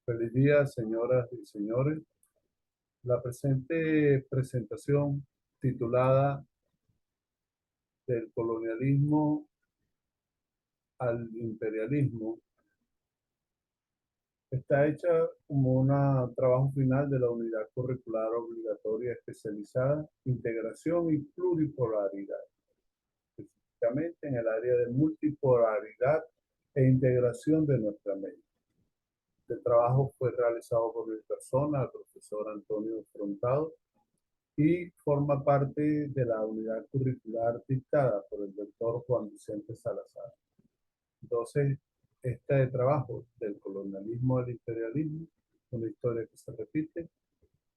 Feliz día, señoras y señores. La presente presentación, titulada Del colonialismo al imperialismo, está hecha como un trabajo final de la Unidad Curricular Obligatoria Especializada, Integración y Pluripolaridad, específicamente en el área de multipolaridad e integración de nuestra mente. El trabajo fue realizado por mi persona, el profesor Antonio Frontado, y forma parte de la unidad curricular dictada por el doctor Juan Vicente Salazar. Entonces, este trabajo del colonialismo al imperialismo, una historia que se repite,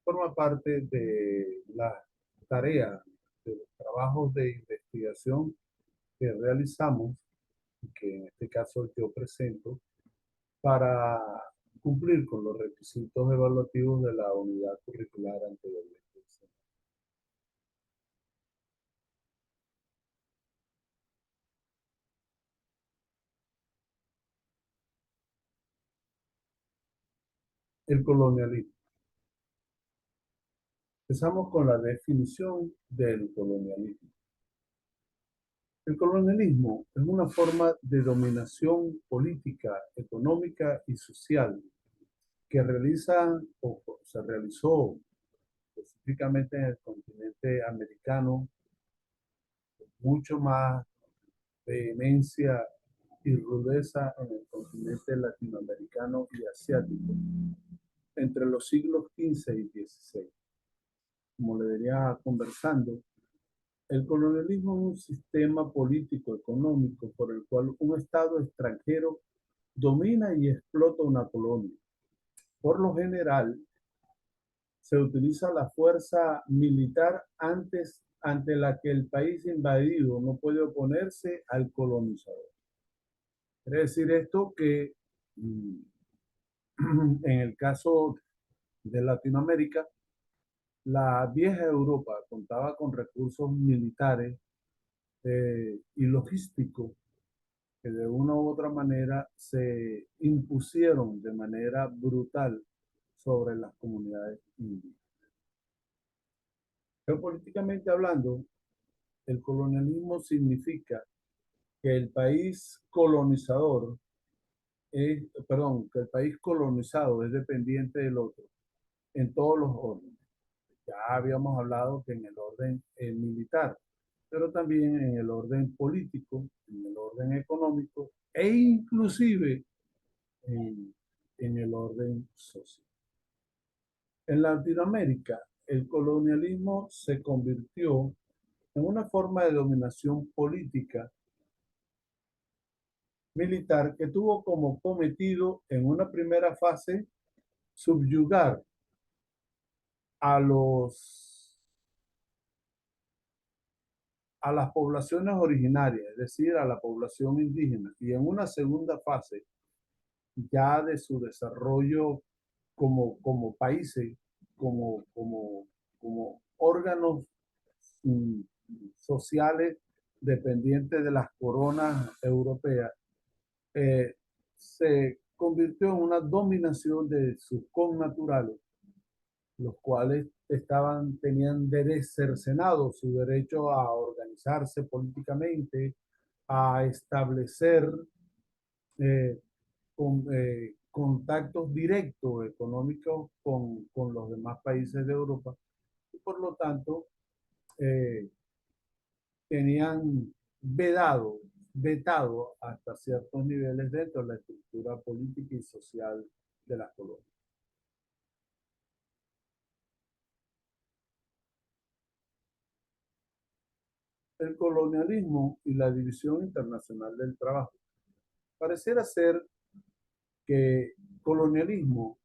forma parte de la tarea de los trabajos de investigación que realizamos y que en este caso yo presento para cumplir con los requisitos evaluativos de la unidad curricular anteriormente. El colonialismo. Empezamos con la definición del colonialismo. El colonialismo es una forma de dominación política, económica y social que realiza o se realizó específicamente en el continente americano, mucho más vehemencia y rudeza en el continente latinoamericano y asiático, entre los siglos XV y XVI. Como le venía conversando, el colonialismo es un sistema político económico por el cual un Estado extranjero domina y explota una colonia. Por lo general, se utiliza la fuerza militar ante la que el país invadido no puede oponerse al colonizador. Quiere decir esto que en el caso de Latinoamérica, la vieja Europa contaba con recursos militares y logísticos que de una u otra manera se impusieron de manera brutal sobre las comunidades indígenas. Geopolíticamente hablando, el colonialismo significa que el país colonizador que el país colonizado es dependiente del otro en todos los órdenes. Ya habíamos hablado que en el orden militar, pero también en el orden político, en el orden económico e inclusive en el orden social. En Latinoamérica, el colonialismo se convirtió en una forma de dominación política militar que tuvo como cometido en una primera fase subyugar a a las poblaciones originarias, es decir, a la población indígena, y en una segunda fase ya de su desarrollo como países, como órganos mm, sociales dependientes de las coronas europeas, se convirtió en una dominación de sus connaturales, los cuales tenían cercenado su derecho a organizarse políticamente, a establecer eh, contactos directos económicos con los demás países de Europa y por lo tanto eh, tenían vetado hasta ciertos niveles dentro de la estructura política y social de las colonias. El colonialismo y la división internacional del trabajo. Pareciera ser que colonialismo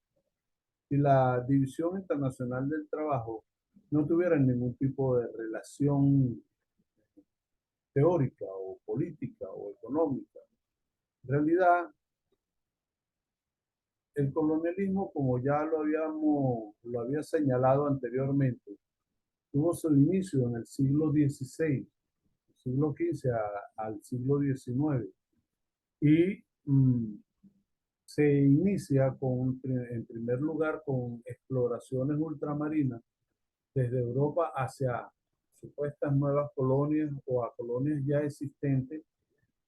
y la división internacional del trabajo no tuvieran ningún tipo de relación teórica o política o económica. En realidad, el colonialismo, como ya lo había señalado anteriormente, tuvo su inicio en el siglo XVI, siglo XV al siglo XIX. Y se inicia en primer lugar con exploraciones ultramarinas desde Europa hacia supuestas nuevas colonias o a colonias ya existentes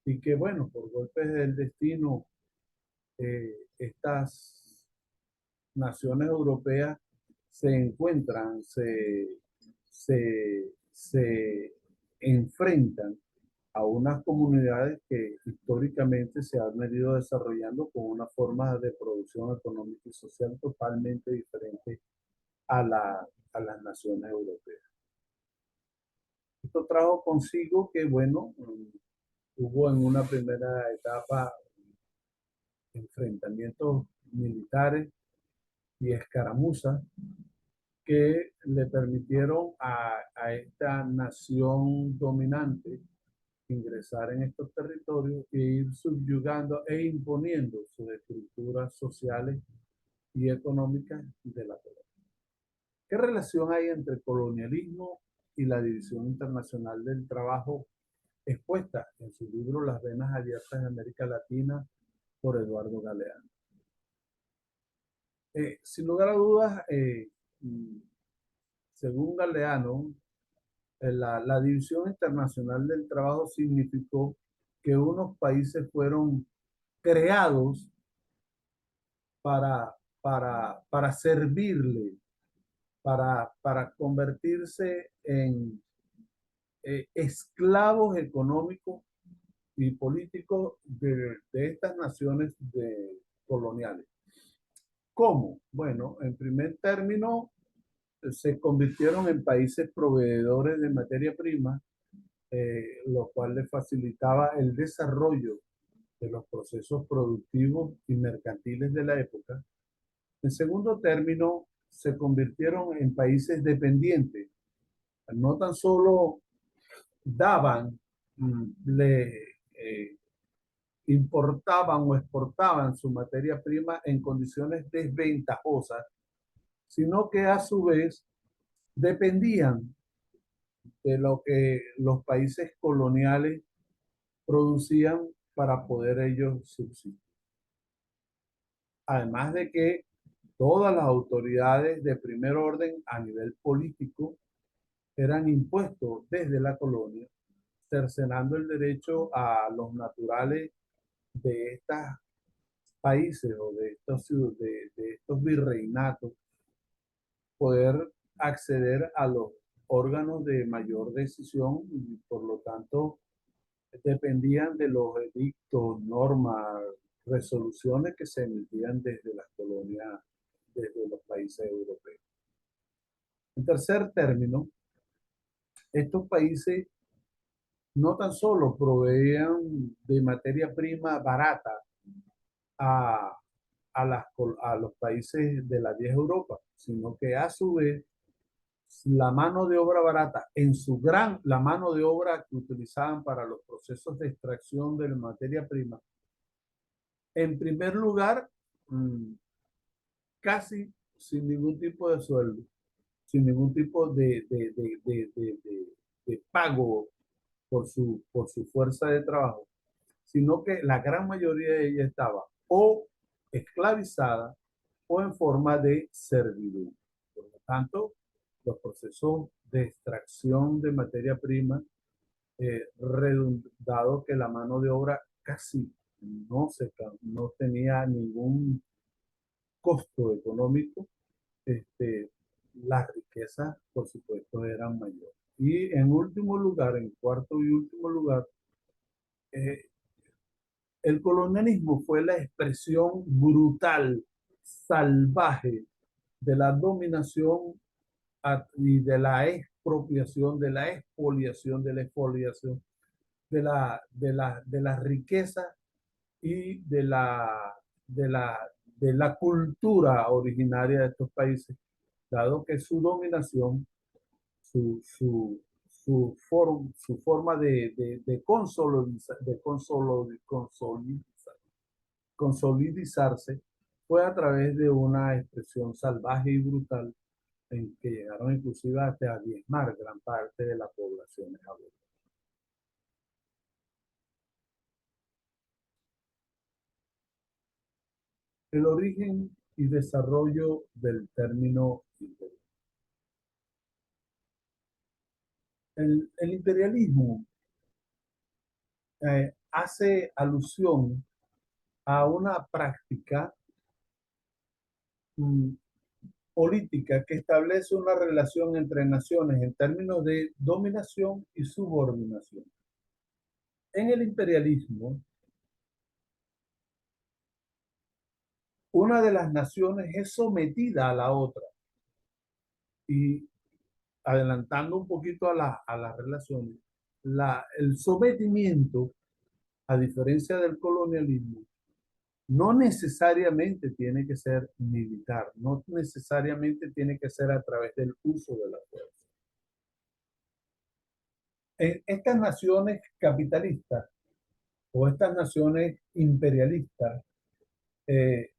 y que, bueno, por golpes del destino, estas naciones europeas se encuentran, se enfrentan a unas comunidades que históricamente se han venido desarrollando con una forma de producción económica y social totalmente diferente a las naciones europeas. Esto trajo consigo que, bueno, hubo en una primera etapa enfrentamientos militares y escaramuzas que le permitieron a esta nación dominante ingresar en estos territorios e ir subyugando e imponiendo sus estructuras sociales y económicas de la colonia. ¿Qué relación hay entre el colonialismo y la División Internacional del Trabajo expuesta en su libro Las venas abiertas de América Latina por Eduardo Galeano? Sin lugar a dudas, según Galeano, la División Internacional del Trabajo significó que unos países fueron creados para servirle, para convertirse en esclavos económicos y políticos de estas naciones coloniales. ¿Cómo? Bueno, en primer término, se convirtieron en países proveedores de materia prima, lo cual les facilitaba el desarrollo de los procesos productivos y mercantiles de la época. En segundo término, se convirtieron en países dependientes. No tan solo daban, le importaban o exportaban su materia prima en condiciones desventajosas, sino que a su vez dependían de lo que los países coloniales producían para poder ellos subsistir. Además de que todas las autoridades de primer orden a nivel político eran impuestos desde la colonia, cercenando el derecho a los naturales de estos países o de estos virreinatos poder acceder a los órganos de mayor decisión y por lo tanto dependían de los edictos, normas, resoluciones que se emitían desde las colonias, desde los países europeos. En tercer término, estos países no tan solo proveían de materia prima barata a, a los países de la vieja Europa, sino que a su vez la mano de obra barata, la mano de obra que utilizaban para los procesos de extracción de la materia prima, en primer lugar, casi sin ningún tipo de sueldo, sin ningún tipo de pago por su fuerza de trabajo, sino que la gran mayoría de ella estaba o esclavizada o en forma de servidumbre. Por lo tanto, los procesos de extracción de materia prima, dado que la mano de obra casi no tenía ningún costo económico, este, las riquezas, por supuesto, eran mayores. Y en último lugar, en cuarto y último lugar, eh, el colonialismo fue la expresión brutal, salvaje de la dominación y de la expropiación, de la expoliación, de la riqueza y de la cultura originaria de estos países, dado que su dominación, su, su, su forma consolidizarse fue a través de una expresión salvaje y brutal en que llegaron inclusive hasta a diezmar gran parte de la población japonesa. El origen y desarrollo del término imperial. El imperialismo hace alusión a una práctica mm, política que establece una relación entre naciones en términos de dominación y subordinación. En el imperialismo, una de las naciones es sometida a la otra y adelantando un poquito a las relaciones, el sometimiento, a diferencia del colonialismo, no necesariamente tiene que ser militar, no necesariamente tiene que ser a través del uso de la fuerza. En estas naciones capitalistas o estas naciones imperialistas eh,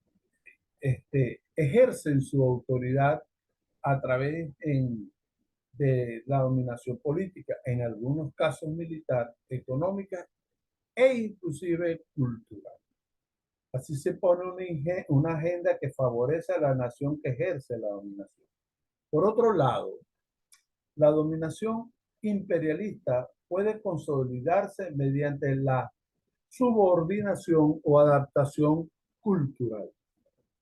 ejercen su autoridad a través de la dominación política, en algunos casos militar, económica e inclusive cultural. Así se pone una agenda que favorece a la nación que ejerce la dominación. Por otro lado, la dominación imperialista puede consolidarse mediante la subordinación o adaptación cultural,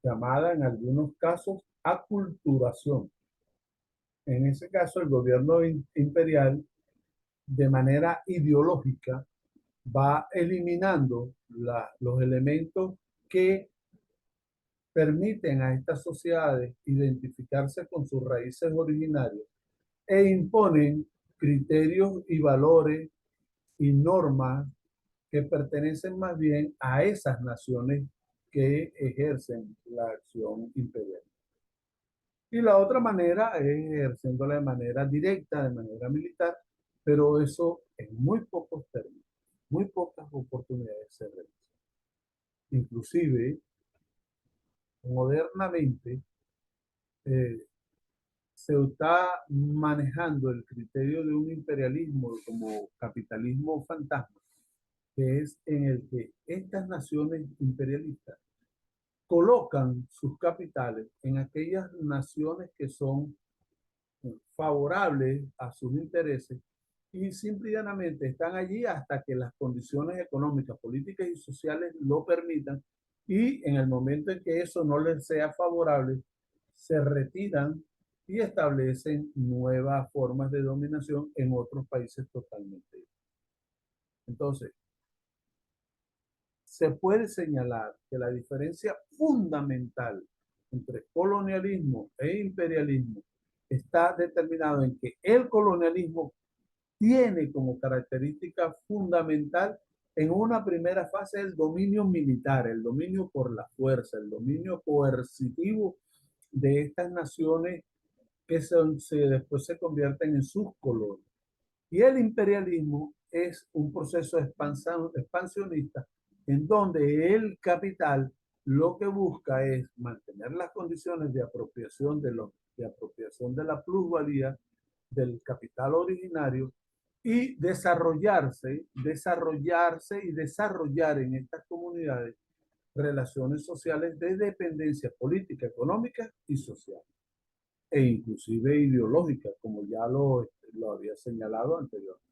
llamada en algunos casos aculturación. En ese caso, el gobierno imperial, de manera ideológica, va eliminando los elementos que permiten a estas sociedades identificarse con sus raíces originarias e imponen criterios y valores y normas que pertenecen más bien a esas naciones que ejercen la acción imperial. Y la otra manera es ejerciéndola de manera directa, de manera militar, pero eso en muy pocos términos, muy pocas oportunidades se realiza. Inclusive, modernamente, eh, se está manejando el criterio de un imperialismo como capitalismo fantasma, que es en el que estas naciones imperialistas colocan sus capitales en aquellas naciones que son favorables a sus intereses y simplemente están allí hasta que las condiciones económicas, políticas y sociales lo permitan y en el momento en que eso no les sea favorable, se retiran y establecen nuevas formas de dominación en otros países totalmente. Entonces, se puede señalar que la diferencia fundamental entre colonialismo e imperialismo está determinado en que el colonialismo tiene como característica fundamental en una primera fase el dominio militar, el dominio por la fuerza, el dominio coercitivo de estas naciones que después se convierten en sus colonias. Y el imperialismo es un proceso expansionista en donde el capital lo que busca es mantener las condiciones de apropiación de apropiación de la plusvalía del capital originario y desarrollarse y desarrollar en estas comunidades relaciones sociales de dependencia política, económica y social, e inclusive ideológica, como ya lo había señalado anteriormente.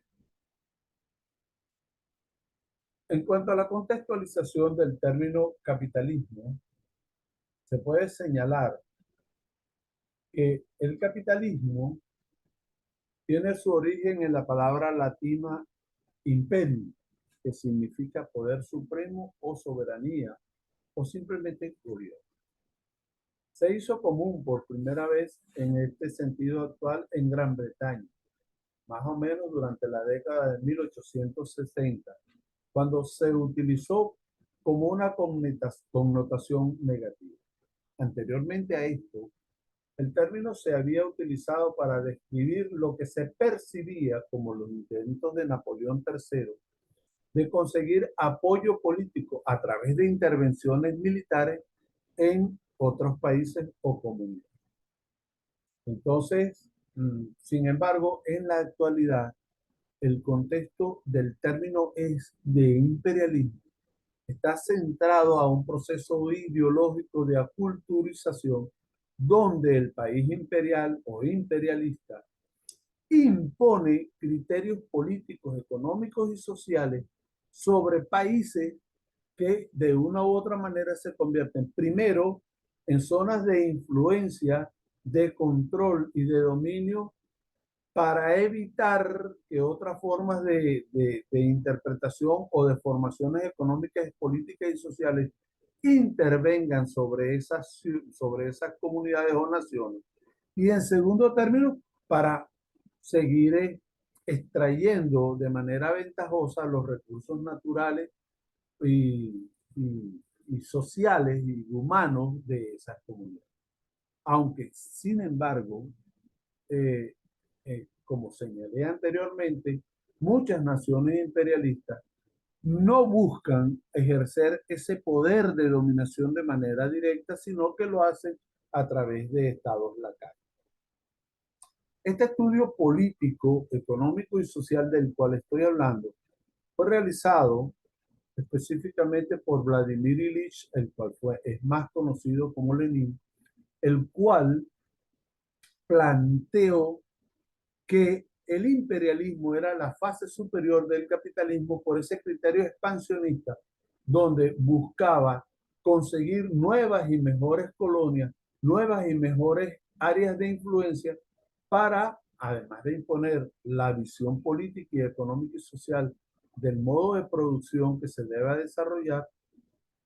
En cuanto a la contextualización del término capitalismo, se puede señalar que el capitalismo tiene su origen en la palabra latina imperium, que significa poder supremo o soberanía, o simplemente gobierno. Se hizo común por primera vez en este sentido actual en Gran Bretaña, más o menos durante la década de 1860, cuando se utilizó como una connotación negativa. Anteriormente a esto, el término se había utilizado para describir lo que se percibía como los intentos de Napoleón III de conseguir apoyo político a través de intervenciones militares en otros países o comunidades. Entonces, sin embargo, en la actualidad, el contexto del término es de imperialismo está centrado a un proceso ideológico de aculturización donde el país imperial o imperialista impone criterios políticos, económicos y sociales sobre países que de una u otra manera se convierten primero en zonas de influencia, de control y de dominio para evitar que otras formas de interpretación o de formaciones económicas, políticas y sociales intervengan sobre esas comunidades o naciones. Y en segundo término, para seguir extrayendo de manera ventajosa los recursos naturales y, y sociales y humanos de esas comunidades. Aunque, sin embargo, eh, como señalé anteriormente, muchas naciones imperialistas no buscan ejercer ese poder de dominación de manera directa, sino que lo hacen a través de estados locales. Este estudio político, económico y social del cual estoy hablando fue realizado específicamente por Vladimir Ilich, el cual es más conocido como Lenin, el cual planteó que el imperialismo era la fase superior del capitalismo por ese criterio expansionista, donde buscaba conseguir nuevas y mejores colonias, nuevas y mejores áreas de influencia para, además de imponer la visión política y económica y social del modo de producción que se debe desarrollar,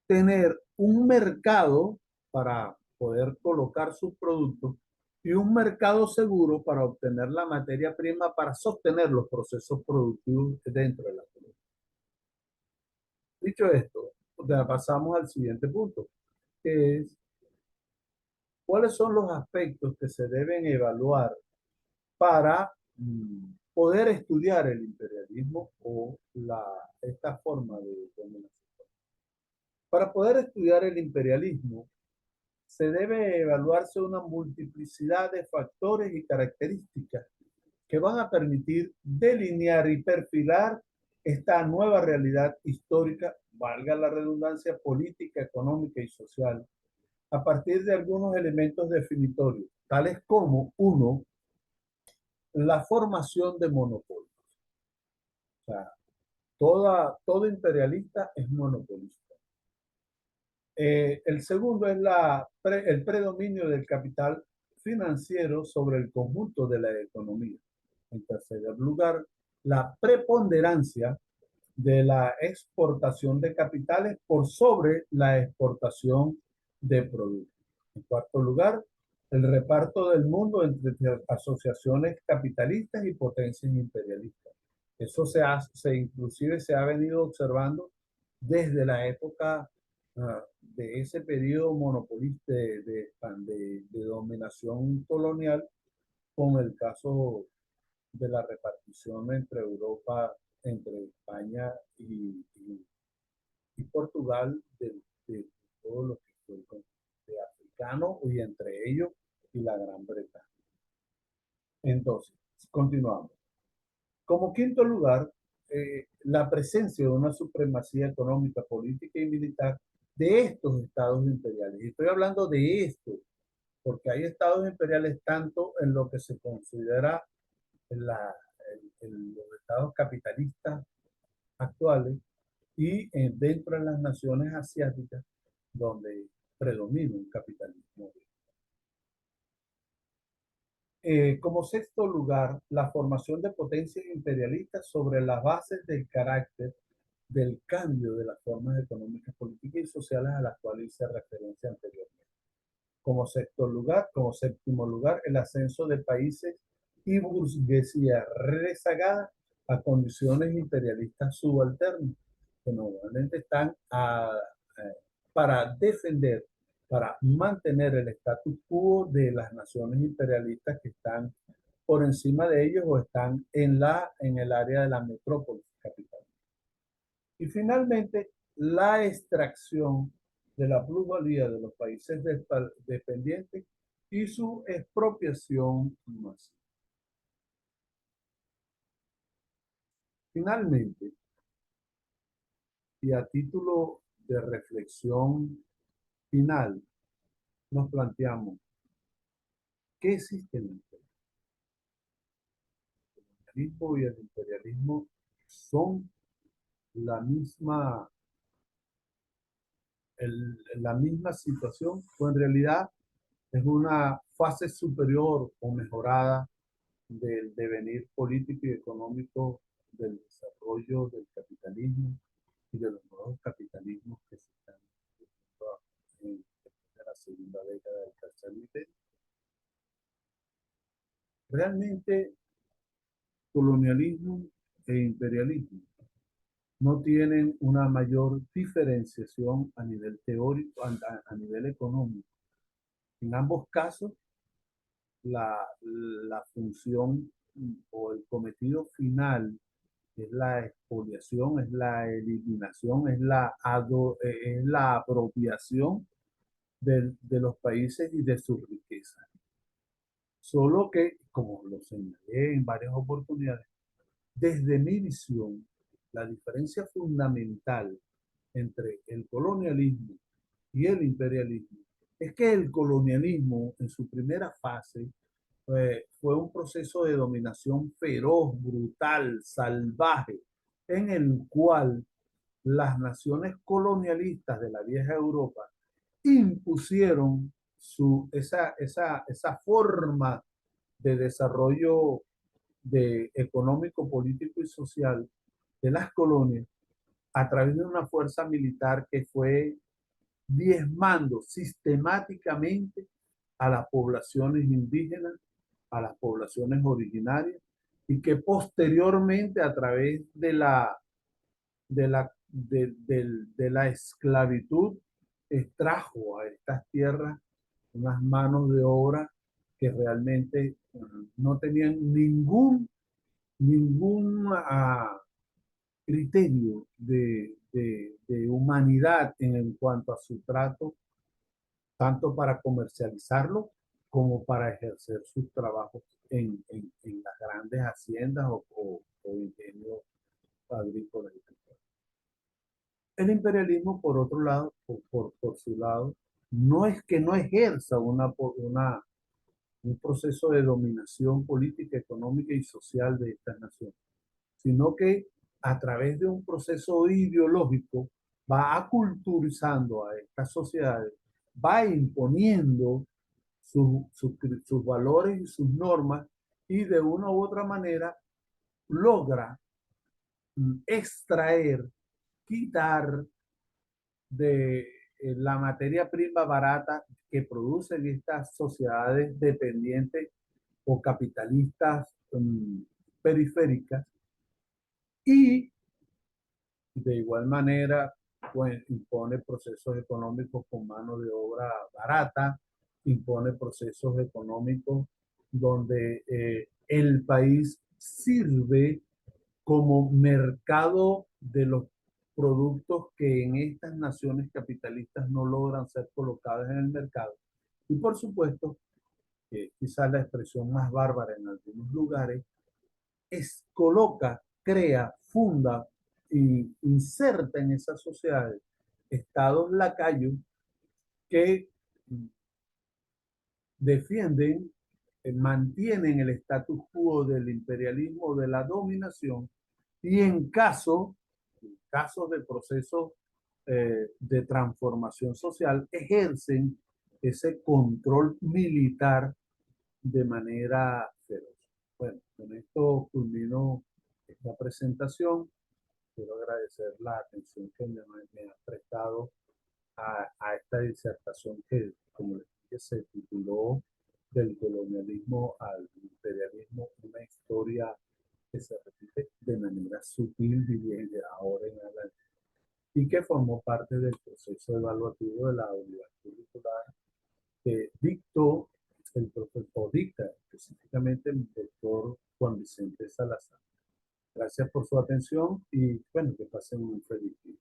tener un mercado para poder colocar sus productos y un mercado seguro para obtener la materia prima para sostener los procesos productivos dentro de la economía. Dicho esto, ya pasamos al siguiente punto, que es cuáles son los aspectos que se deben evaluar para poder estudiar el imperialismo o esta forma de dominación. Para poder estudiar el imperialismo, se debe evaluarse una multiplicidad de factores y características que van a permitir delinear y perfilar esta nueva realidad histórica, valga la redundancia política, económica y social, a partir de algunos elementos definitorios, tales como, uno, la formación de monopolios. O sea, todo imperialista es monopolista. El segundo es el predominio del capital financiero sobre el conjunto de la economía. En tercer lugar, la preponderancia de la exportación de capitales por sobre la exportación de productos. En cuarto lugar, el reparto del mundo entre asociaciones capitalistas y potencias imperialistas. Eso inclusive se ha venido observando desde la época de ese periodo monopolista de dominación colonial, con el caso de la repartición entre Europa, entre España y Portugal, de todo lo que fue de africano y entre ellos y la Gran Bretaña. Entonces, continuamos. Como quinto lugar, la presencia de una supremacía económica, política y militar de estos estados imperiales. Y estoy hablando de esto, porque hay estados imperiales tanto en lo que se considera los estados capitalistas actuales y dentro de las naciones asiáticas donde predomina el capitalismo. Como sexto lugar, la formación de potencias imperialistas sobre las bases del carácter del cambio de las formas económicas, políticas y sociales a las cuales hice referencia anteriormente. Como séptimo lugar, el ascenso de países y burguesía rezagada a condiciones imperialistas subalternas, que normalmente están para defender, para mantener el status quo de las naciones imperialistas que están por encima de ellos o están en el área de la metrópolis capital. Y finalmente, la extracción de la plusvalía de los países dependientes y su expropiación masiva. Finalmente, y a título de reflexión final, nos planteamos, ¿qué existe en el imperialismo y el imperialismo? ¿Son la misma, la misma situación o en realidad es una fase superior o mejorada del devenir político y económico del desarrollo del capitalismo y de los nuevos capitalismos que se están en la segunda década del tercer milenio? Realmente, colonialismo e imperialismo no tienen una mayor diferenciación a nivel teórico, a nivel económico. En ambos casos, la, la función o el cometido final es la expoliación, es la eliminación, es la apropiación de los países y de sus riquezas. Solo que, como lo señalé en varias oportunidades, desde mi visión, la diferencia fundamental entre el colonialismo y el imperialismo es que el colonialismo en su primera fase fue un proceso de dominación feroz, brutal, salvaje, en el cual las naciones colonialistas de la vieja Europa impusieron esa forma de desarrollo económico, político y social de las colonias a través de una fuerza militar que fue diezmando sistemáticamente a las poblaciones indígenas, a las poblaciones originarias, y que posteriormente a través de la esclavitud extrajo a estas tierras unas manos de obra que realmente no tenían ningún criterio de humanidad en cuanto a su trato, tanto para comercializarlo como para ejercer sus trabajos en las grandes haciendas o ingenios agrícolas. El imperialismo, por otro lado, por su lado, no es que no ejerza un proceso de dominación política, económica y social de estas naciones, sino que a través de un proceso ideológico va aculturizando a estas sociedades, va imponiendo sus valores y sus normas y de una u otra manera logra extraer, quitar de la materia prima barata que producen estas sociedades dependientes o capitalistas periféricas y de igual manera pues, impone procesos económicos con mano de obra barata, impone procesos económicos donde el país sirve como mercado de los productos que en estas naciones capitalistas no logran ser colocados en el mercado. Y por supuesto, quizás la expresión más bárbara en algunos lugares, coloca, crea, funda e inserta en esas sociedades estados lacayos que defienden, mantienen el status quo del imperialismo, de la dominación, y caso de procesos de transformación social, ejercen ese control militar de manera feroz. Bueno, con esto culmino esta presentación. Quiero agradecer la atención que me ha prestado a esta disertación que, como les dije, se tituló Del colonialismo al imperialismo, una historia que se repite de manera sutil de ahora en adelante y que formó parte del proceso evaluativo de la unidad curricular que dictó el profesor, dicta específicamente el doctor Juan Vicente Salazar. Gracias por su atención y bueno, que pasen un feliz día.